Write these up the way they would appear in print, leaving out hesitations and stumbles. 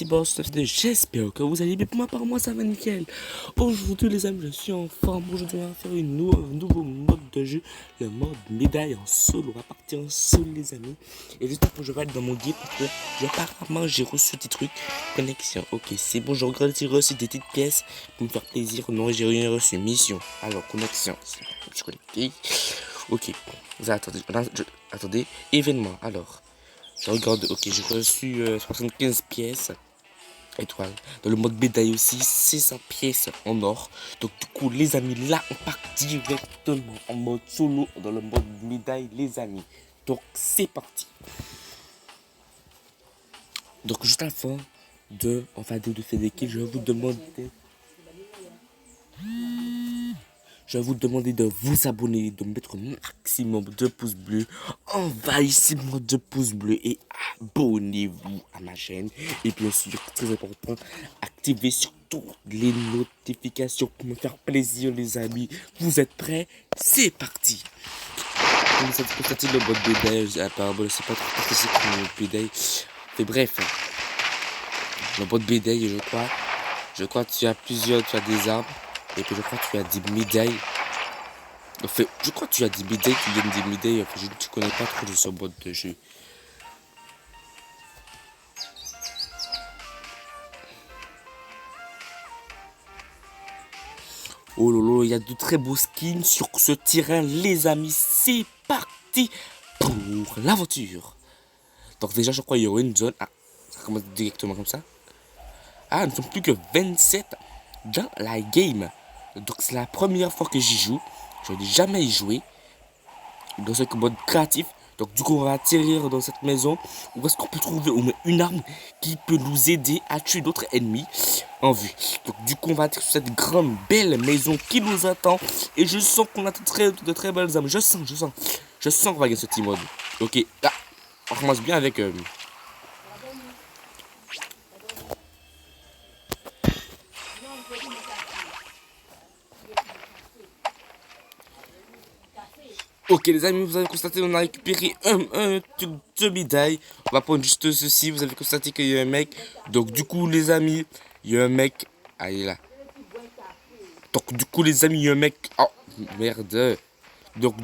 petit boss. J'espère que vous allez bien. Pour moi, par moi, ça va nickel. Aujourd'hui, les amis, je suis en forme. Aujourd'hui, on va faire un nouveau mode de jeu. Le mode médaille en solo. On va partir en solo, les amis. Et j'espère que je vais être dans mon guide parce que apparemment, j'ai reçu des trucs. Connexion. Ok, c'est bon. Je regarde si j'ai reçu des petites pièces pour me faire plaisir. Non, j'ai rien reçu. Mission. Alors, connexion. Je suis connecté. Ok. Attendez. Événement. Alors. Je regarde, ok, j'ai reçu 75 pièces étoiles. Dans le mode médaille aussi, 600 pièces en or. Donc du coup, les amis, là, on part directement en mode solo dans le mode médaille, les amis. Donc c'est parti. Donc juste avant de faire des kills, je vais vous demander de vous abonner, de mettre un maximum de pouces bleus. Envahissez-moi de pouces bleus et abonnez-vous à ma chaîne. Et bien sûr, très important, activez surtout les notifications pour me faire plaisir, les amis. Vous êtes prêts? C'est parti! Comme vous avez constaté, le mode bédaille, apparemment, c'est pas trop facile pour le bédaille. Mais bref, le mode bédaille, je crois que tu as des armes. Et puis je crois que tu as des médailles. Enfin, je crois que tu as des médailles qui viennent des médailles. Enfin, je ne connais pas trop de ce mode de jeu. Oh lolo, il y a de très beaux skins sur ce terrain, les amis. C'est parti pour l'aventure. Donc déjà, je crois qu'il y aura une zone. Ah, ça commence directement comme ça. Ah, nous ne sommes plus que 27 dans la game. Donc c'est la première fois que j'y joue. Je n'ai jamais y joué dans ce mode créatif. Donc du coup, on va atterrir dans cette maison où est-ce qu'on peut trouver au moins une arme qui peut nous aider à tuer d'autres ennemis en vue. Donc du coup, on va atterrir sur cette grande belle maison qui nous attend. Et je sens qu'on a de très belles armes. Je sens qu'on va gagner ce petit mode. Ok, là, on commence bien avec... Ok les amis, vous avez constaté on a récupéré un truc de médaille. On va prendre juste ceci, vous avez constaté qu'il y a un mec. Donc du coup les amis, il y a un mec. Ah il est là. Donc du coup les amis, il y a un mec. Oh merde. Donc,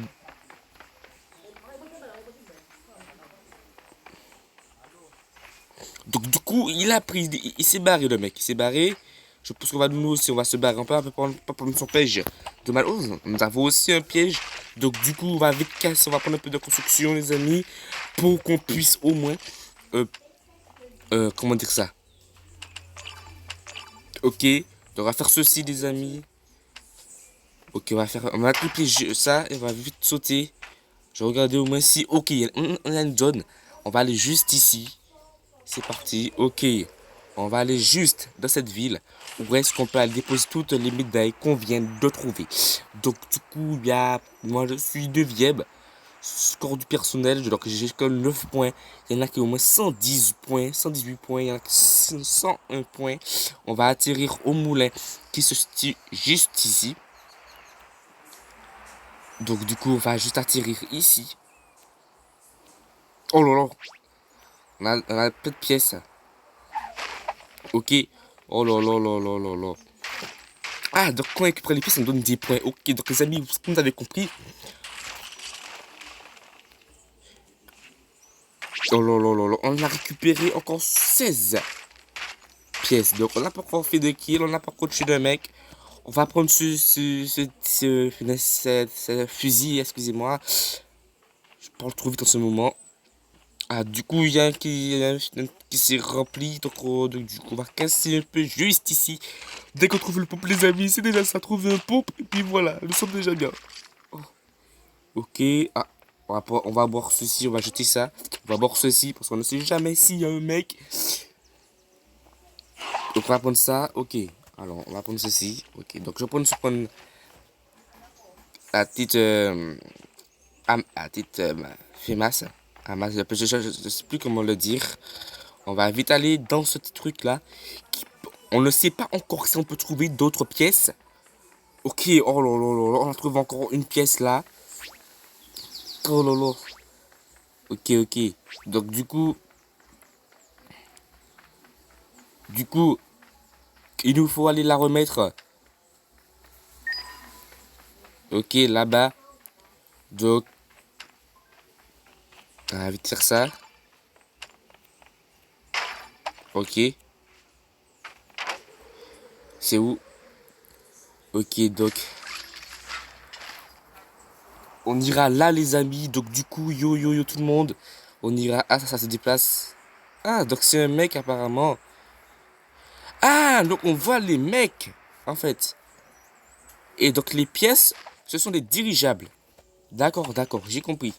donc du coup il a pris, il s'est barré le mec, il s'est barré. Je pense qu'on va nous aussi, on va se barrer. On peut pas prendre son piège de mal. Oh, nous avons aussi un piège. Donc du coup on va vite casser, on va prendre un peu de construction les amis. Pour qu'on puisse au moins... comment dire ça? Ok, donc on va faire ceci les amis. Ok, on va cliquer ça et on va vite sauter. Je vais regarder au moins si, ok, on a une zone. On va aller juste ici. C'est parti, ok. On va aller juste dans cette ville où est-ce qu'on peut aller déposer toutes les médailles qu'on vient de trouver. Donc du coup, moi je suis 9ème. Score du personnel, donc j'ai que 9 points. Il y en a qui ont au moins 110 points, 118 points, il y en a qui 101 points. On va atterrir au moulin qui se situe juste ici. Donc du coup, on va juste atterrir ici. Oh là là, on a plein de pièces. Ok. Oh là là là là là là. Ah, donc quand on récupère les pièces, on donne des points. Ok, donc les amis, vous avez compris. Oh là là là là, on a récupéré encore 16 pièces. Donc on n'a pas encore fait de kill, on n'a pas encore tué de mec. On va prendre ce fusil, excusez-moi. Je parle trop vite en ce moment. Ah, du coup, il y a un qui s'est rempli. Donc, du coup, on va casser un peu juste ici. Dès qu'on trouve le pompe, les amis, c'est déjà ça. Trouver un pompe. Et puis voilà, nous sommes déjà bien. Oh, ok. Ah, on va boire ceci. On va jeter ça. On va boire ceci parce qu'on ne sait jamais s'il y a un mec. Donc, on va prendre ça. Ok. Alors, on va prendre ceci. Ok. Donc, je vais prendre la petite. La petite FEMAS. Je ne sais plus comment le dire. On va vite aller dans ce petit truc là. On ne sait pas encore si on peut trouver d'autres pièces. Ok, oh là là là là, on a trouvé encore une pièce là. Oh là là. Ok, ok. Donc du coup, Du coup, il nous faut aller la remettre. Ok, là-bas. Donc, on va vite faire ça. Ok. C'est où? Ok, donc. On ira là, les amis. Donc, du coup, yo, yo, yo, tout le monde. On ira. Ah, ça se déplace. Ah, donc c'est un mec, apparemment. Ah, donc on voit les mecs, en fait. Et donc, les pièces, ce sont des dirigeables. D'accord, d'accord, j'ai compris.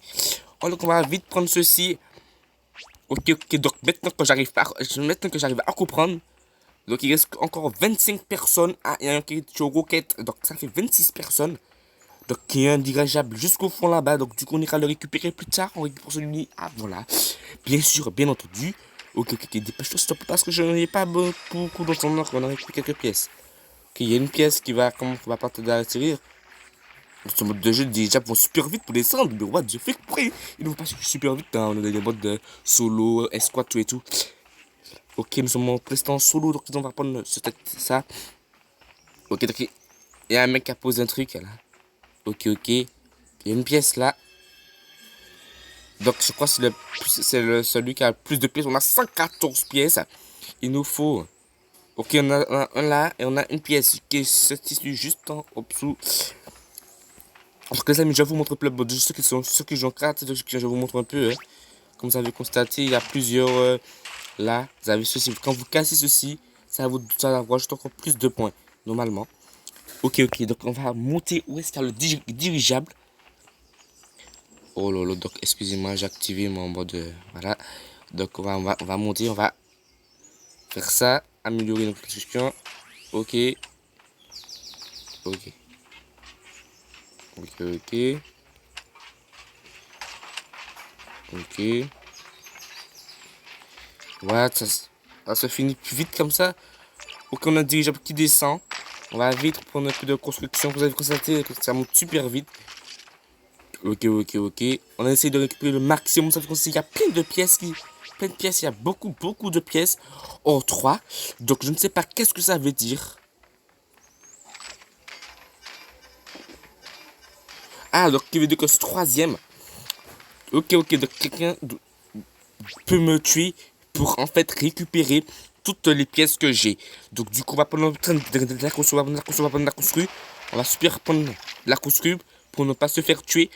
Oh, donc, on va vite prendre ceci. Ok, ok, donc maintenant que j'arrive à comprendre. Donc, il reste encore 25 personnes. Ah, il y a un qui est sur Rocket. Donc, ça fait 26 personnes. Donc, il y a un dirigeable jusqu'au fond là-bas. Donc, du coup, on ira le récupérer plus tard. On récupère celui-là. Ah, voilà. Bien sûr, bien entendu. Ok, ok, ok. Dépêche-toi, stop. Parce que je n'en ai pas beaucoup dans ton ordre. On a récupéré quelques pièces. Ok, il y a une pièce qui va partir d'atterrir. Dans ce mode de jeu, les dirigeables vont super vite pour descendre. Mais what the fuck, pourquoi ils ne vont pas super vite? Hein. On a des modes de solo, escouade, tout et tout. Ok, nous sommes en prestant solo. Donc, on va prendre ça. Ok, donc, il y a un mec qui a posé un truc là. Ok, ok. Il y a une pièce là. Donc je crois que celui qui a le plus de pièces. On a 114 pièces. Il nous faut. Ok, on a un là et on a une pièce qui se situe juste en dessous. Alors que les amis, je vous montre plein de ceux qui jouent en carte. Je vous montre un peu. Hein. Comme vous avez constaté, il y a plusieurs là. Vous avez ceci. Quand vous cassez ceci, ça va vous juste encore plus de points. Normalement. Ok, ok. Donc on va monter. Où est-ce qu'il y a le dirigeable? Oh lolo, donc excusez-moi, j'ai activé mon mode. Voilà. Donc on va monter, on va faire ça, améliorer notre construction. Ok. Ok. Ok, ok. Ok. Voilà, ça se finit plus vite comme ça. Ok, on a un dirigeable qui descend. On va vite prendre un peu de construction. Vous avez constaté que ça monte super vite. Ok, ok, ok. On a essayé de récupérer le maximum. Ça fait qu'il y a plein de pièces Plein de pièces. Il y a beaucoup, beaucoup de pièces. Oh, 3. Donc, je ne sais pas qu'est-ce que ça veut dire. Ah, donc, qui veut dire que ce troisième. Ok, ok. Donc, quelqu'un peut me tuer pour en fait récupérer toutes les pièces que j'ai. Donc, du coup, on va prendre de la construire. On va prendre la construire. On va super prendre la construire pour ne pas se faire tuer.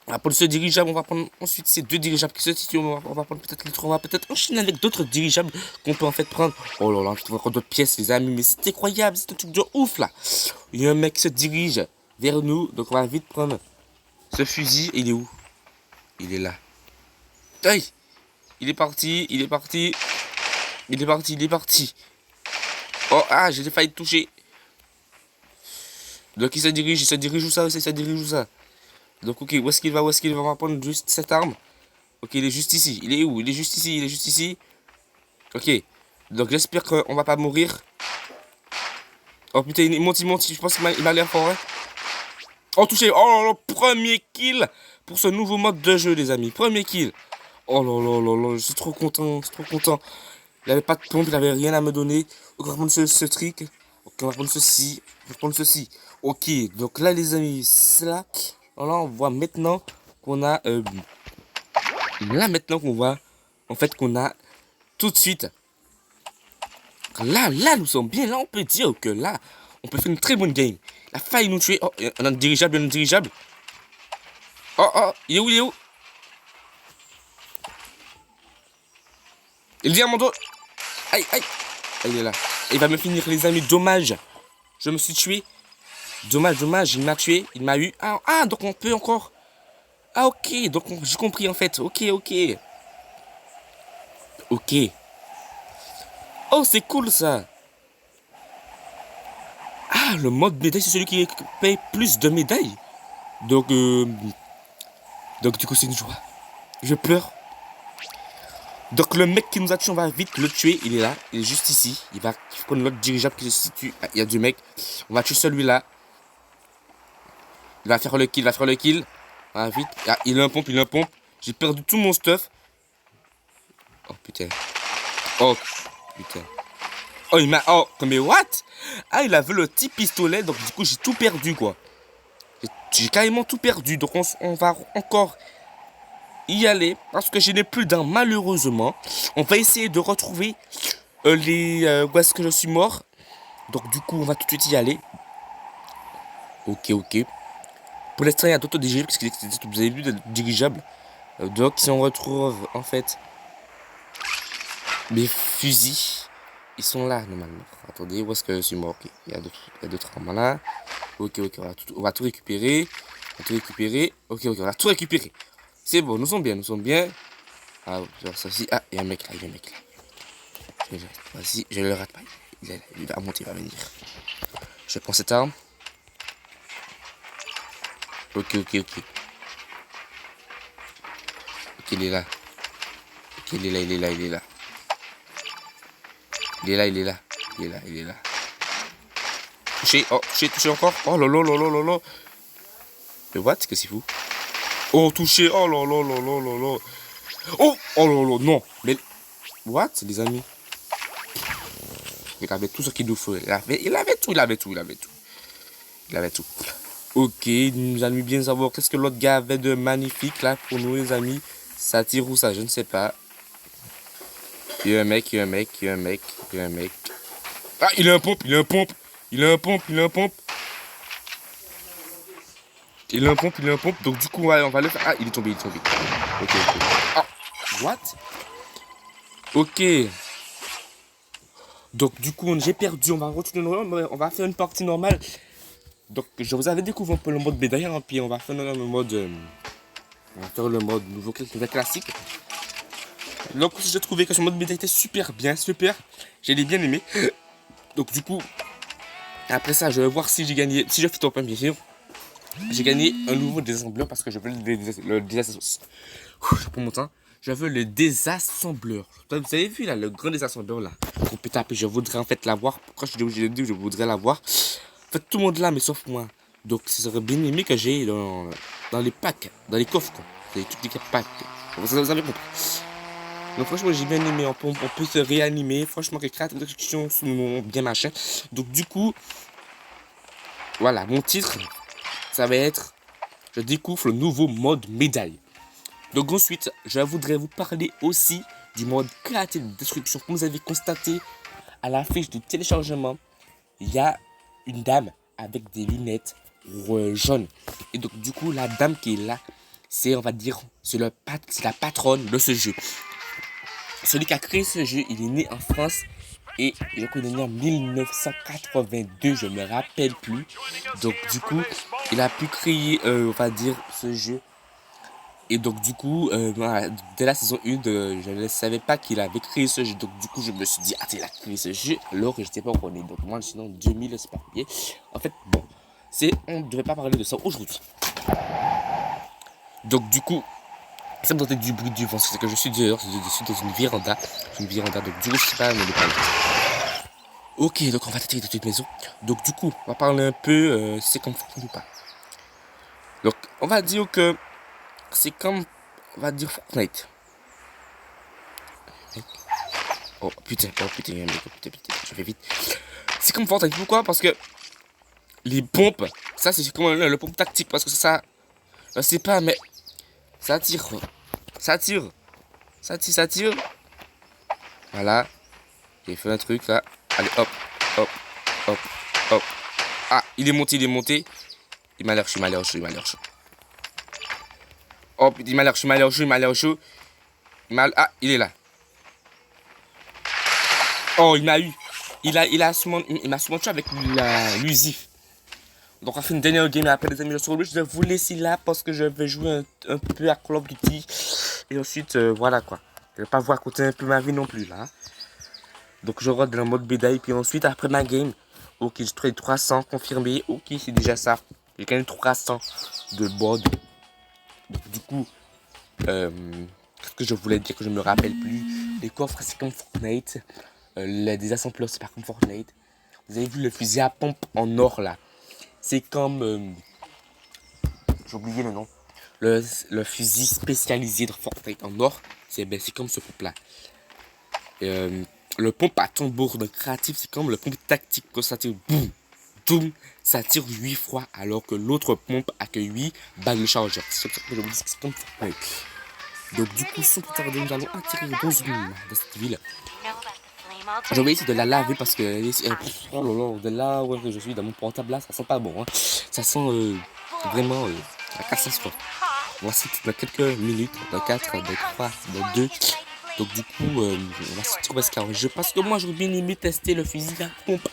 On va prendre ce dirigeable, on va prendre ensuite ces deux dirigeables qui se situent. On va prendre peut-être les trois, on va peut-être enchaîner avec d'autres dirigeables qu'on peut en fait prendre. Oh là là, je trouve encore d'autres pièces, les amis, mais c'est incroyable, c'est un truc de ouf là. Il y a un mec qui se dirige vers nous, donc on va vite prendre ce fusil. Il est où? Il est là. Aïe! Il est parti, il est parti, il est parti, il est parti. Oh, ah, j'ai failli te toucher. Donc il se dirige où ça? Il se dirige où ça? Donc ok, où est-ce qu'il va? Où est-ce qu'il va? On va prendre juste cette arme. Ok, il est juste ici. Il est où? Il est juste ici. Il est juste ici. Ok. Donc j'espère qu'on va pas mourir. Oh putain, il monte, il monte. Je pense qu'il m'a l'air fort. Hein. Oh, touché. Oh là là, premier kill pour ce nouveau mode de jeu, les amis. Premier kill. Oh là là là là, je suis trop content. Je suis trop content. Il avait pas de pompe, il avait rien à me donner. Donc on va prendre ce trick. Ok, on va prendre ceci. On va prendre ceci. Ok, donc là, les amis, c'est là. Là, on voit maintenant qu'on a. Là, maintenant qu'on voit. En fait, qu'on a tout de suite. Là, nous sommes bien. Là, on peut dire que là, on peut faire une très bonne game. Il a failli nous tuer. Oh, on a un dirigeable, un dirigeable. Oh, oh, il est où, il est où? Il vient à mon dos. Aïe, aïe. Ah, il est là. Il va me finir, les amis. Dommage. Je me suis tué. Dommage, dommage. Il m'a tué. Il m'a eu. Ah, donc on peut encore. Ah, ok. Donc j'ai compris en fait. Ok, ok. Ok. Oh, c'est cool ça. Ah, le mode médaille, c'est celui qui paye plus de médailles. Donc, du coup, c'est une joie. Je pleure. Donc, le mec qui nous a tué, on va vite le tuer. Il est là. Il est juste ici. Il va prendre l'autre dirigeable qui se situe. Ah, il y a du mec. On va tuer celui-là. Il va faire le kill. Il va faire le kill. Ah, vite. Ah, il a un pompe. Il a un pompe. J'ai perdu tout mon stuff. Oh, putain. Oh. putain. Oh, il m'a... Oh, mais what? Ah, il avait le petit pistolet, donc du coup, j'ai tout perdu, quoi. J'ai carrément tout perdu, donc on va encore y aller, parce que je n'ai plus d'armes, malheureusement. On va essayer de retrouver où est-ce que je suis mort. Donc du coup, on va tout de suite y aller. Ok, ok. Pour l'instant, il y a d'autres dirigeables, parce que vous avez vu des dirigeables. Donc si on retrouve, en fait, mes fusils, ils sont là, normalement. Attendez, où est-ce que je suis mort? Ok, il y a d'autres armes là. Ok, ok, on va tout récupérer. On va tout récupérer. Ok, ok, on va tout récupérer. C'est bon, nous sommes bien, nous sommes bien. Ah, genre ça aussi. Ah, il y a un mec là, il y a un mec là. Vas-y, je le rate pas. Il est là, il va monter, il va venir. Je prends cette arme. Ok, ok, ok. Ok, il est là. Ok, il est là, il est là, il est là. Il est là, il est là. Il est là, il est là. Touché, oh, touché, touché encore. Oh là là là là là là. Mais what, que c'est fou? Oh, touché, oh là là là là là là. Oh, oh là là, non. Mais, what, les amis? Il avait tout ce qu'il nous faut. Il avait tout, il avait tout, il avait tout. Il avait tout. Ok, nous allons bien savoir qu'est-ce que l'autre gars avait de magnifique là pour nous, les amis. Ça tire où ça, je ne sais pas. Il y a un mec, il y a un mec, il y a un mec, il y a un mec. Ah, il a un pompe, il a un pompe. Il a un pompe, il a un pompe. Il a un pompe, il a un pompe. Donc du coup, on va le faire. Ah, il est tombé, il est tombé. Ok, ok. Ah, what? Ok. Donc du coup, j'ai perdu. On va retourner normal. On va faire une partie normale. Donc je vous avais découvert un peu le mode médaille, hein, puis on va faire le mode... on va faire le mode nouveau classique. Donc j'ai trouvé que ce mode médaille était super bien, super. Je l'ai bien aimé. Donc du coup, après ça, je vais voir si j'ai gagné. Si je fais top 1, bien sûr. J'ai gagné un nouveau désassembleur parce que je veux le désassembleur. Je prends mon temps. Je veux le désassembleur. Vous avez vu là, le grand désassembleur là. Gros pétard, je voudrais en fait l'avoir. Pourquoi je dis je voudrais l'avoir? En fait, tout le monde là, mais sauf moi. Donc, ce serait bien aimé que j'ai dans les packs, dans les coffres quoi. Dans tous les packs. Vous avez compris. Donc, franchement, j'ai bien aimé. On peut se réanimer. Franchement, les créateurs d'instructions sont bien machin. Donc, du coup, voilà, mon titre, ça va être je découvre le nouveau mode médaille. Donc ensuite, je voudrais vous parler aussi du mode créatif de destruction. Comme vous avez constaté à la fiche de téléchargement, il y a une dame avec des lunettes jaunes. Et donc du coup, la dame qui est là, c'est on va dire, c'est la patronne de ce jeu. Celui qui a créé ce jeu, il est né en France et je crois qu'il est né en 1982, je ne me rappelle plus. Donc du coup, il a pu créer, on va dire, ce jeu. Et donc du coup, dès la saison 1, je ne savais pas qu'il avait créé ce jeu. Donc du coup, je me suis dit, ah, il a créé ce jeu alors que je n'étais pas au né. Donc moi, sinon, 2000, c'est pas bien. En fait, bon, on ne devait pas parler de ça aujourd'hui. Donc du coup, ça me donne du bruit du vent, c'est que je suis dehors, je suis dans une véranda. Donc du coup, je sais pas, mais de parler. Ok, donc on va tâter de toute maison. Donc du coup, on va parler un peu, c'est comme ou pas. Donc, on va dire que c'est comme, on va dire Fortnite. Oh putain, je fais vite. C'est comme Fortnite, pourquoi? Parce que les pompes, ça c'est comme le pompe tactique, parce que ça, je sais pas, mais ça tire, ça tire, ça tire. Voilà, j'ai fait un truc là. Allez, hop, hop, hop, hop. Ah, il est monté, Il m'a l'air chaud, Hop, il m'a l'air chaud. Ah, il est là. Oh, il m'a eu. Il m'a souvent tué avec l'usif. Donc on fait une dernière game après les amis. Je vais vous laisser là parce que je vais jouer un peu à Call of Duty. Et ensuite, voilà quoi. Je vais pas vous raconter un peu ma vie non plus là. Donc je rentre dans le mode médaille. Puis ensuite, après ma game, ok, j'ai trouvé 300 confirmé. Ok, c'est déjà ça. J'ai gagné 300 de mode. Donc du coup, qu'est-ce que je voulais dire que je me rappelle plus. Les coffres, c'est comme Fortnite. Les désassembleurs, c'est pas comme Fortnite. Vous avez vu le fusil à pompe en or là. C'est comme... j'ai oublié le nom. Le fusil spécialisé de Fortnite en or. C'est comme ce pompe là. le pompe à tambour de créatif, c'est comme le pompe tactique. Quand ça tire, boum, boum, ça tire 8 fois, alors que l'autre pompe a que 8 balles de chargeur. C'est ça que je vous dis, c'est comme Fortnite. Donc du coup, sans plus tarder, nous allons atterrir dans cette ville. Je vais essayer de la laver parce que oh là là, de là où je suis dans mon portable là, ça sent pas bon. Hein. Ça sent vraiment la catastrophe. Voici dans quelques minutes, dans 4, dans 3, dans 2. Donc du coup, on va se trouver ce carré. Parce que moi, j'aurais bien aimé tester le fusil à pompe.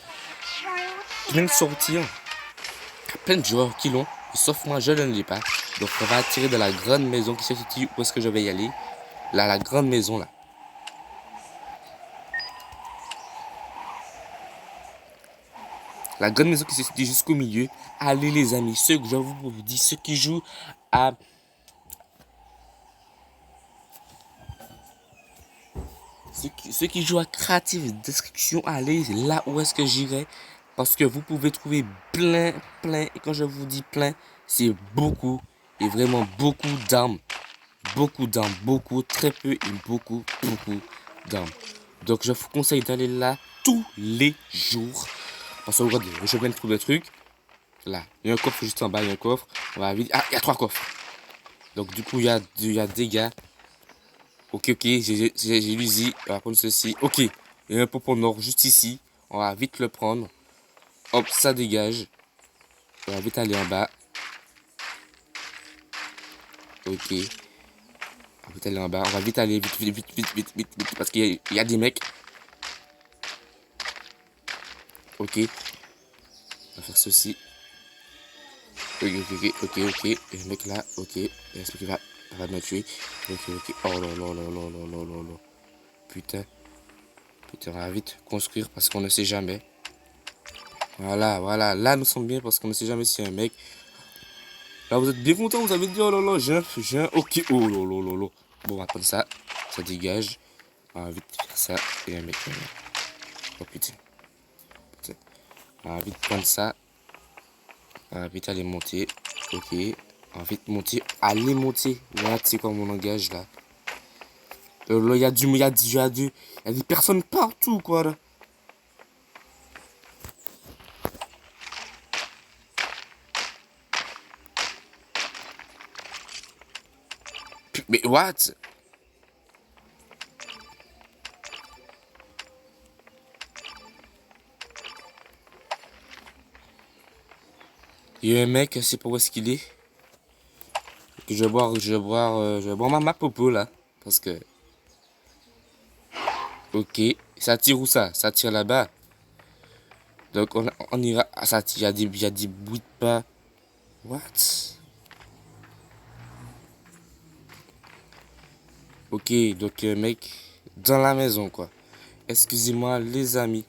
Je viens de sortir. Il y a plein de joueurs qui l'ont, sauf moi, je ne l'ai pas. Donc on va attirer de la grande maison qui se situe où est-ce que je vais y aller. Là, la grande maison là. La grande maison qui se situe jusqu'au milieu. Allez les amis, ceux que je vous dis, ceux qui jouent à... Ceux qui jouent à Creative Destruction, allez là où est-ce que j'irai. Parce que vous pouvez trouver plein. Et quand je vous dis plein, c'est beaucoup. Et vraiment beaucoup d'armes. Beaucoup, très peu et beaucoup d'armes. Donc je vous conseille d'aller là tous les jours. Parce que regardez, je viens de trouver le truc. Là, il y a un coffre juste en bas, il y a un coffre. On va vite. Ah, il y a 3 coffres. Donc du coup, il y a des gars. Ok, j'ai l'usine. On va prendre ceci. Ok, il y a un pompon nord juste ici. On va vite le prendre. Hop, ça dégage. On va vite aller en bas. Ok. On va vite aller en bas. On va vite aller vite. Parce qu'il y a des mecs. Ok. On va faire ceci. Ok. Et le mec là, ok. Et ce mec va me tuer. Ok. Oh là. Putain, on va vite construire parce qu'on ne sait jamais. Voilà. Là, nous sommes bien parce qu'on ne sait jamais si un mec. Là, vous êtes bien content, vous avez dit, oh là là, j'ai un. Ok, oh là là. Bon, on va prendre ça. Ça dégage. On va vite faire ça. Et un mec. Oh putain. On va vite prendre ça. On va vite aller monter. Ok. On va vite monter. Allez monter. Voilà, c'est quoi mon langage là. Là, il y a des personnes partout, quoi. Là. Mais what? Il y a un mec, je sais pas où est-ce qu'il est. Je vais boire ma popo là. Parce que. Ok. Ça tire où ça? Ça tire là-bas. Donc on ira. Ça tire. Il y a des bruits de pas. What? Ok, donc mec. Dans la maison quoi. Excusez-moi les amis.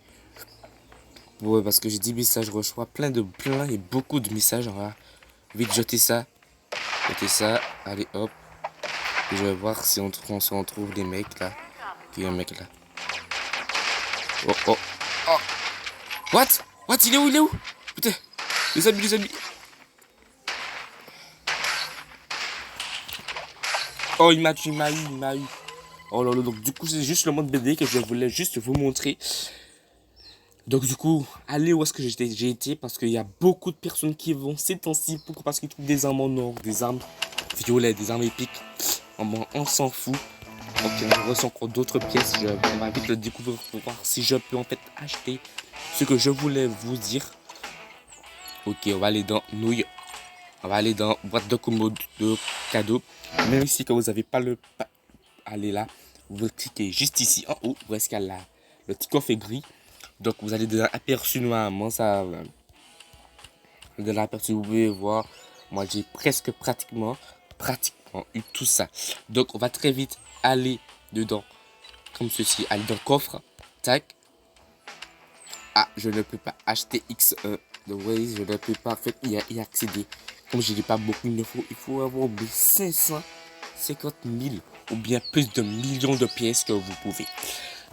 Ouais, parce que j'ai 10 messages, je reçois plein et beaucoup de messages. On va vite jeter ça. Allez hop. Je vais voir si on se retrouve des mecs là. Il y a un mec là. Oh. What? Il est où? Putain. Les amis. Oh, il m'a eu. Oh là là, donc du coup, c'est juste le mode BD que je voulais juste vous montrer. Donc du coup, allez où est-ce que j'ai été parce qu'il y a beaucoup de personnes qui vont ces temps-ci. Pourquoi? Parce qu'ils trouvent des armes en or, des armes violettes, des armes épiques. On s'en fout. Ok, on reçoit encore d'autres pièces. On va vite le découvrir pour voir si je peux en fait acheter ce que je voulais vous dire. Ok, on va aller dans nouilles. On va aller dans boîte de combo de cadeaux. Même ici, quand vous n'avez pas allez là, vous cliquez juste ici en haut. Où est-ce qu'il y a le petit coffre est gris. Donc vous allez dans l'aperçu normalement. Ça, de l'aperçu, vous pouvez voir. Moi, j'ai pratiquement eu tout ça. Donc on va très vite aller dedans. Comme ceci. Aller dans le coffre. Tac. Ah, je ne peux pas acheter X1. Donc, vous voyez, je ne peux pas en fait y accéder. Comme je n'ai pas beaucoup, il faut avoir au moins 550 000 ou bien plus de millions de pièces que vous pouvez.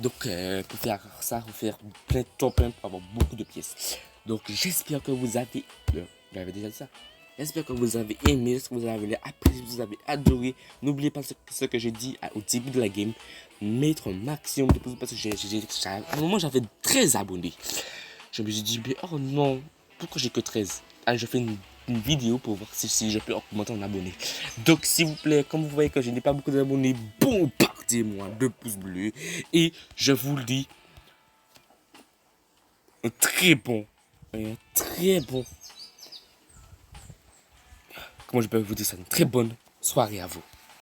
Donc, pour faire ça, il faut faire plein de temps plein pour avoir beaucoup de pièces. Donc, j'espère que vous avez... Vous avez déjà dit ça. J'espère que vous avez aimé, que vous avez apprécié, que vous avez adoré. N'oubliez pas ce que j'ai dit au début de la game. mettre un maximum de pouces parce que à un moment j'avais 13 abonnés. Je me suis dit, mais oh non, pourquoi j'ai que 13? Allez, je fais une vidéo pour voir si je peux augmenter en abonnés. Donc, s'il vous plaît, comme vous voyez que je n'ai pas beaucoup d'abonnés, bombardez-moi de pouces bleus. Et je vous le dis, un très bon, comment je peux vous dire ça, une très bonne soirée à vous.